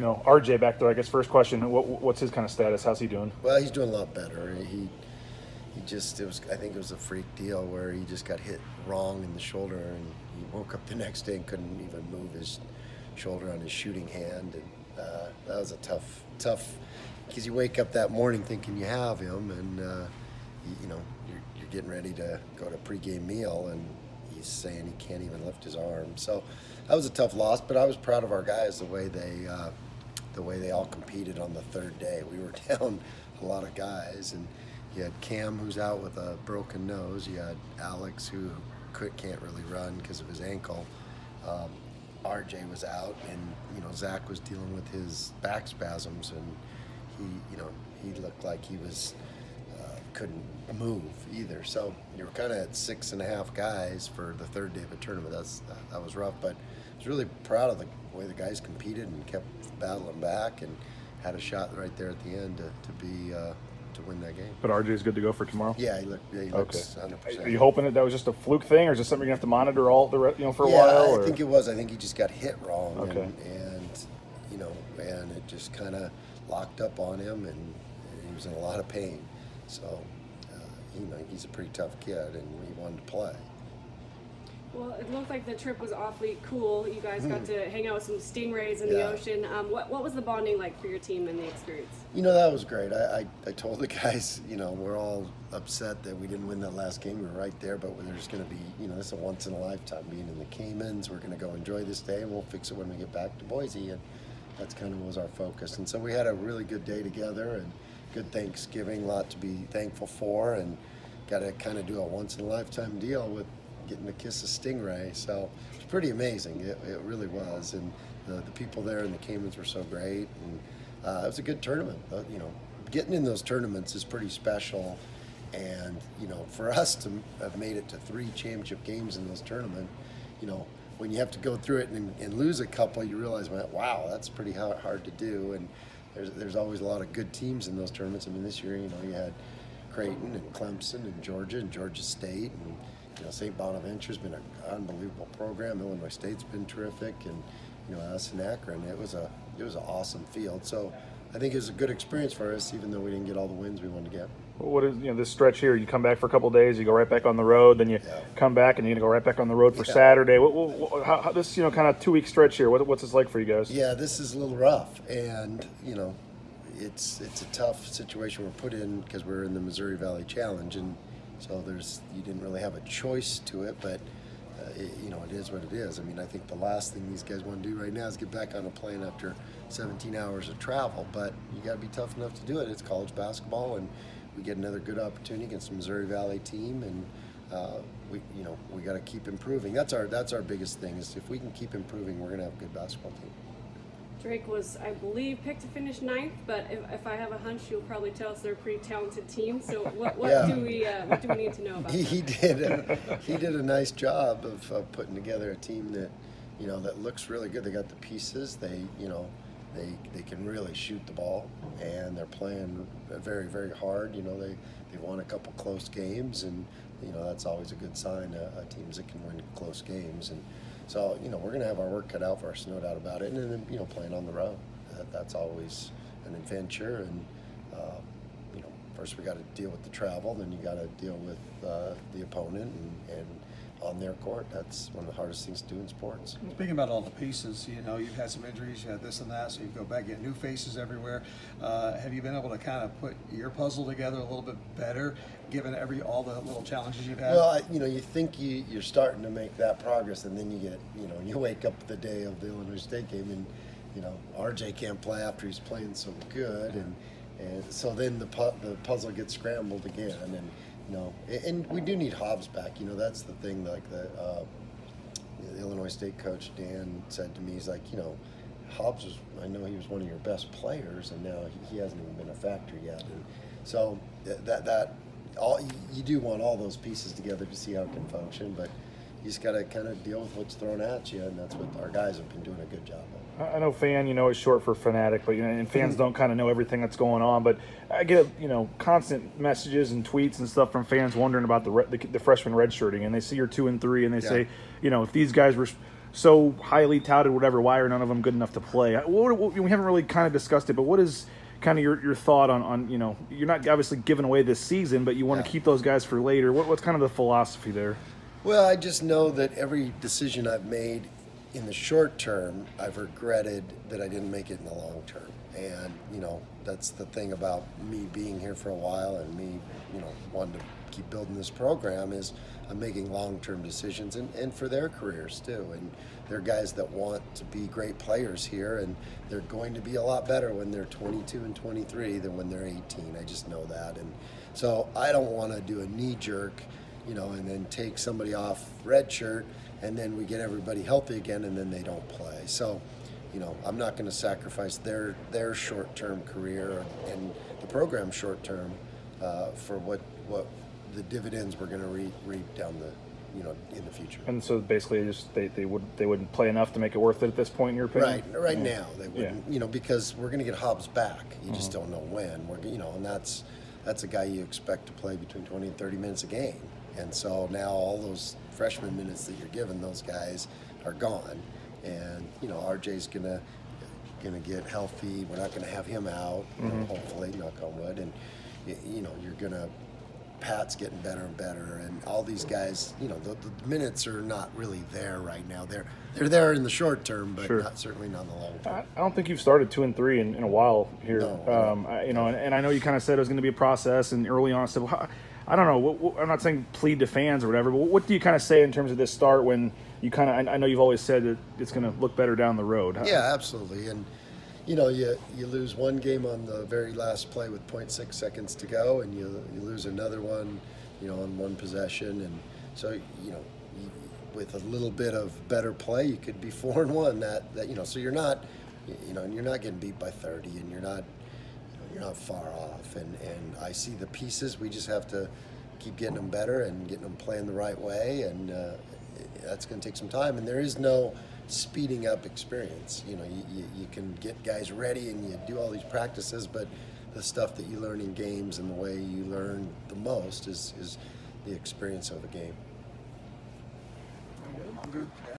RJ back there. I guess first question, what's his kind of status? How's he doing? Well, he's doing a lot better. I think it was a freak deal where he just got hit wrong in the shoulder, and he woke up the next day and couldn't even move his shoulder on his shooting hand, and that was a tough, because you wake up that morning thinking you have him, and you're getting ready to go to a pregame meal, and he's saying he can't even lift his arm. So that was a tough loss, but I was proud of our guys the way they all competed on the third day. We were down a lot of guys, and you had Cam, who's out with a broken nose. You had Alex, who can't really run because of his ankle. RJ was out, and Zach was dealing with his back spasms, and he looked like he was couldn't move either. So you were kind of at 6.5 guys for the third day of a tournament. That was rough, but I was really proud of the way the guys competed and kept battling back and had a shot right there at the end to win that game. But RJ is good to go for tomorrow? Yeah, he looks 100%. Are you hoping that was just a fluke thing, or is this something you're going to have to monitor for a while? Yeah, I think it was. I think he just got hit wrong, okay. and it just kind of locked up on him, and he was in a lot of pain. So, he's a pretty tough kid, and he wanted to play. Well, it looked like the trip was awfully cool. You guys got to hang out with some stingrays in the ocean. What was the bonding like for your team and the experience? That was great. I told the guys, we're all upset that we didn't win that last game. We were right there, but there's going to be, this is a once-in-a-lifetime being in the Caymans. We're going to go enjoy this day, and we'll fix it when we get back to Boise, and that's kind of was our focus. And so we had a really good day together, and good Thanksgiving, a lot to be thankful for, and got to kind of do a once-in-a-lifetime deal with getting to kiss a stingray. So it's pretty amazing. It really was, and the people there in the Caymans were so great, and it was a good tournament. Getting in those tournaments is pretty special, and for us to have made it to 3 championship games in those tournaments, when you have to go through it and lose a couple, you realize, wow, that's pretty hard to do. And there's always a lot of good teams in those tournaments. I mean, this year, you had Creighton and Clemson and Georgia State, and St. Bonaventure's been an unbelievable program. Illinois State's been terrific, and us in Akron. It was an awesome field. So I think it was a good experience for us, even though we didn't get all the wins we wanted to get. What is this stretch here? You come back for a couple of days, you go right back on the road, then you come back and you're gonna go right back on the road for Saturday. How this kind of 2-week stretch here? What's this like for you guys? Yeah, this is a little rough, and it's a tough situation we're put in because we're in the Missouri Valley Challenge, and so you didn't really have a choice to it, but it is what it is. I mean, I think the last thing these guys want to do right now is get back on a plane after 17 hours of travel, but you got to be tough enough to do it. It's college basketball, and we get another good opportunity against the Missouri Valley team, and we got to keep improving. That's our biggest thing, is if we can keep improving, we're going to have a good basketball team. Drake was, I believe, picked to finish 9th, but if I have a hunch, you'll probably tell us they're a pretty talented team. So what do we need to know about them? He did a nice job of putting together a team that that looks really good. They got the pieces. They can really shoot the ball, and they're playing very, very hard. They've won a couple close games, and that's always a good sign. Teams that can win close games, and so we're going to have our work cut out for us, no doubt about it. And then playing on the road, that's always an adventure. And first we got to deal with the travel, then you got to deal with the opponent and on their court. That's one of the hardest things to do in sports. Speaking about all the pieces, you've had some injuries, you had this and that, so you go back, get new faces everywhere. Have you been able to kind of put your puzzle together a little bit better, given all the little challenges you've had? Well, you think you're starting to make that progress, and then you get, you wake up the day of the Illinois State game, and RJ can't play after he's playing so good, and so then the puzzle gets scrambled again, and we do need Hobbs back. That's the thing. Like the Illinois State coach Dan said to me, he's like, Hobbs was, I know he was one of your best players, and now he hasn't even been a factor yet. And so you do want all those pieces together to see how it can function, but you just got to kind of deal with what's thrown at you, and that's what our guys have been doing a good job of. I know fan, is short for fanatic, but and fans don't kind of know everything that's going on. But I get constant messages and tweets and stuff from fans wondering about the freshman redshirting, and they see you're 2 and 3, and they say, if these guys so highly touted, whatever, why are none of them good enough to play? We haven't really kind of discussed it, but what is kind of your thought on you're not obviously giving away this season, but you want to keep those guys for later. What's kind of the philosophy there? Well, I just know that every decision I've made in the short term, I've regretted that I didn't make it in the long term. And, that's the thing about me being here for a while and me, wanting to keep building this program is I'm making long-term decisions and for their careers too. And they're guys that want to be great players here, and they're going to be a lot better when they're 22 and 23 than when they're 18. I just know that. And so I don't want to do a knee-jerk, and then take somebody off red shirt and then we get everybody healthy again and then they don't play. So, I'm not going to sacrifice their short-term career and the program short-term for what the dividends we're going to reap down in the future. And so basically, just they wouldn't play enough to make it worth it at this point, in your opinion. Right now they wouldn't. Because we're going to get Hobbs back. You just don't know when. And that's a guy you expect to play between 20 and 30 minutes a game. And so now all those freshman minutes that you're giving those guys are gone. And RJ's gonna get healthy. We're not gonna have him out, hopefully, knock on wood. And you're gonna. Pat's getting better and better, and all these guys. The minutes are not really there right now. They're there in the short term, but certainly not in the long term. I don't think you've started 2 and 3 in a while here. No, and I know you kind of said it was going to be a process, and early on, I said, well, I don't know. I'm not saying plead to fans or whatever, but what do you kind of say in terms of this start when you kind of? I know you've always said that it's going to look better down the road. Yeah, absolutely. And you lose one game on the very last play with 0.6 seconds to go, and you lose another one, on one possession, and so with a little bit of better play, you could be 4-1. So you're not, you're not getting beat by 30, and you're not far off. And I see the pieces. We just have to keep getting them better and getting them playing the right way, and that's going to take some time. And there is no speeding up experience. You can get guys ready and you do all these practices, but the stuff that you learn in games and the way you learn the most is the experience of a game. I'm good.